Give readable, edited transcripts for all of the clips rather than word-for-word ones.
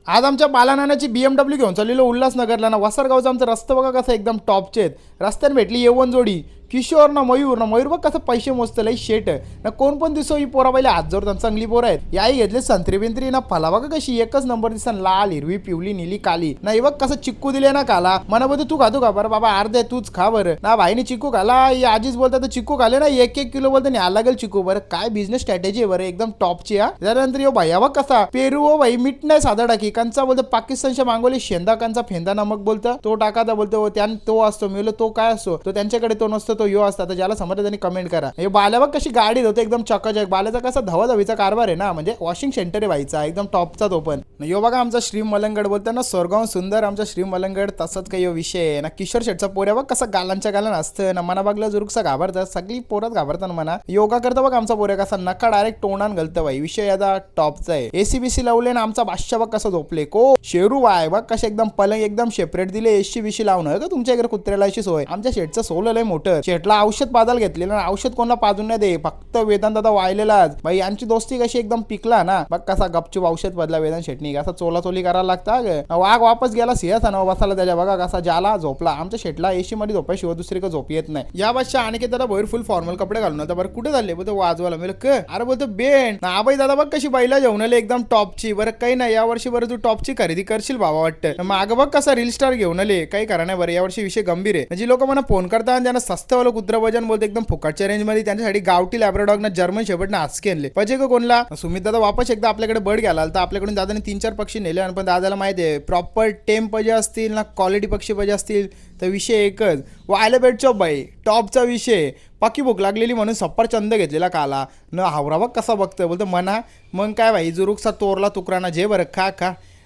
आज आमच्या बालानानाची BMW घेऊन चाललेलो उल्हासनगरला ना. वसरगावचा आमचा रस्ता बघा कसं एकदम टॉपचे आहेत. रस्त्याने भेटली येवन जोडी किशोर ना मयूर बघ कसं पैसे मोजतं लई शेट ना. कोण पण दिसो ही पोरा पहिले हात जोडतात, चांगली पोरं आहेत. याही घेतले संत्री बिंत्री ना. फला बघा कशी एकच नंबर दिसा, लाल हिरवी पिवली नीली काली ना. हे बघ कसं चिक्कू दिले ना काला. म्हणा बोलतो तू खातो का बरं बाबा, अर्धे तूच खा बरं ना. भाईने चिक्कू खाला, आजीच बोलतात चिक्कू खाले ना. 1-1 किलो बोलतो न्यायला लागेल चिक्कू. बरं काय बिझनेस स्ट्रॅटेजी आहे बरं, एकदम टॉपची. हा त्यानंतर यो भैया बघ कसा पेरू हो भाई, मीठ नाही साधा टाकी कंचा बोलतो. पाकिस्तानच्या मागवले शेंदा कंचा फेंदा नमक बोलतं तो टाकाता बोलतो. त्यान तो असतो मी बोललो तो काय असतो, तो त्यांच्याकडे तो नसतो, तो यो असता. तर ज्याला समजलं त्यांनी कमेंट करा. हे बाल्या बघ कशी गाडी होते एकदम चकाचक. बाल्याचा कसा धवाधवीचा कारभार आहे ना, म्हणजे वॉशिंग सेंटर आहे व्हायचा एकदम टॉपचा तो पण. यो बघा आमचा श्री मलंगड बोलतो ना, स्वर्गाव सुंदर आमचा श्री मलंगड. तसंच काही विषय आहे ना. किशोर शेटचा पोऱ्या बघ कसा गालांच्या गालान असतं ना. मना बघला जुरुकसा घाबरतात, सगळी पोरत घाबरतात म्हणा. योगा करता बघ आमचा पोऱ्या कसा नका डायरेक्ट तोंडान घालतं भाई. विषय आता टॉपचा आहे. एसी लावले ना. आमचा बादशाह बघ कसा झोपले को शेरू वाय बघ कसे एकदम पलंग एकदम सेपरेट दिले. एसी लावणं का तुमच्या इकडे कुत्र्याला अशी सोय. आमच्या शेटचं सोलं लय मोठं. शेटला औषध पादाल घेतलेलं ना. औषध कोणाला पाजून नाही दे, फक्त वेदांत दादा वायलेलाच भाई. यांची दोस्ती कशी एकदम पिकला ना. बघ कसा गपचूप औषध बदला वेदांत शेटणी कसा चोली करायला लागता. वाघ वापस गेला सिंहाचा ना बसायला त्याच्या. बघा कसा जाला झोपला. आमच्या शेटला एसी मध्ये झोपाशिवाय दुसरी का झोप येत नाही. या बादशाह आणि दादा बाहेर फुल फॉर्मल कपडे घालून आता. बरं कुठे झाले बोलतो वाजवायला. मी अरे बोलतो बेन ना आबाई दादा बघ कशी बैला जेवण आले एकदम टॉपची. बरं काही नाही यावर्षी बरं तू टॉपची खरेदी करशील बाबा वाटतं. माग बघ कसा रील स्टार घेऊन आले. काही करा नाही बरं यावर्षी विषय गंभीर आहे. म्हणजे लोक मला फोन करतात आणि त्यांना सस्तवालं कुत्रा वजन बोलते एकदम फुकटच्या रेंज मध्ये. त्यांच्यासाठी गावठी लॅब्राडॉग ना जर्मन शेपर्ड ना आजके आणले पाहिजे का कोणला. सुमित दादा वापस एकदा आपल्याकडे बर्ड घ्यायला तर आपल्याकडून दादाने 3-4 पक्षी नेले. आणि पण दादाला माहिती आहे प्रॉपर टेम पाहिजे असतील ना, क्वालिटी पक्षी पाहिजे असतील तर विषय एकच व्हायला भेटचो बाई. टॉपचा विषय. पक्की भूक लागलेली म्हणून सफरचंद घेतलेला काला न. हावरा बघ कसा बघतोय बोलतो म्हणा. मग काय भाई जुरुकसा तोरला तुकरा ना जे बरं खा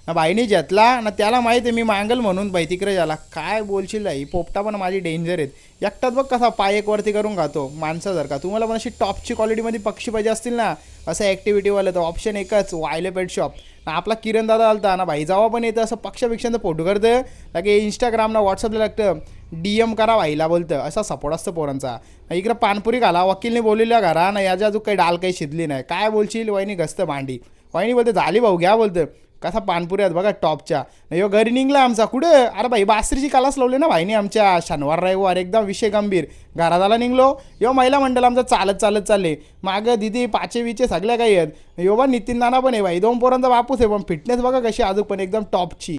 ना. बाईने घेतला ना. त्याला माहिती आहे मी मांगल म्हणून बाई तिकडे झाला. काय बोलशील ही पोपटा पण माझी डेंजर आहेत. एकटाच बघ कसा पाय एक वरती करून खातो माणसा जर का. तुम्हाला पण अशी टॉपची क्वालिटीमध्ये पक्षी पाहिजे असतील ना असं ॲक्टिव्हिटीवालं तर ऑप्शन एकच वायले पेट शॉप ना. आपला किरण दादा आलता ना भाई. जेव्हा पण येतं असं पक्षापेक्षांचं फोटो करतं लागे इंस्टाग्राम ना व्हॉट्सअपला लागतं DM करा भाईला बोलतं. असा सपोर्ट असतं पोरांचा. इकडं पानपुरी घाला वकीलने बोललेल्या घरा ना. याच्या अजून काही डाल काही शिजली नाही. काय बोलशील वहिनी घसतं भांडी. वहिनी बोलते झाली भाऊ घ्या बोलतं. कसा पानपुऱ्यात बघा टॉपच्या. यो घरी निघला आमचा कुठे. अरे भाई बासरीची कालाच लावली ना भाईने आमच्या शनिवार रविवार एकदम विषय गंभीर. घरादाला निघलो. यो महिला मंडळ आमचा चालत चालले. मागं दिदी पाचे विचे सगळ्या काही आहेत. यो बा नितीन नाना पण आहे भाई. 2 पोरांचा बापूस आहे पण फिटनेस बघा कशी अजून पण एकदम टॉपची.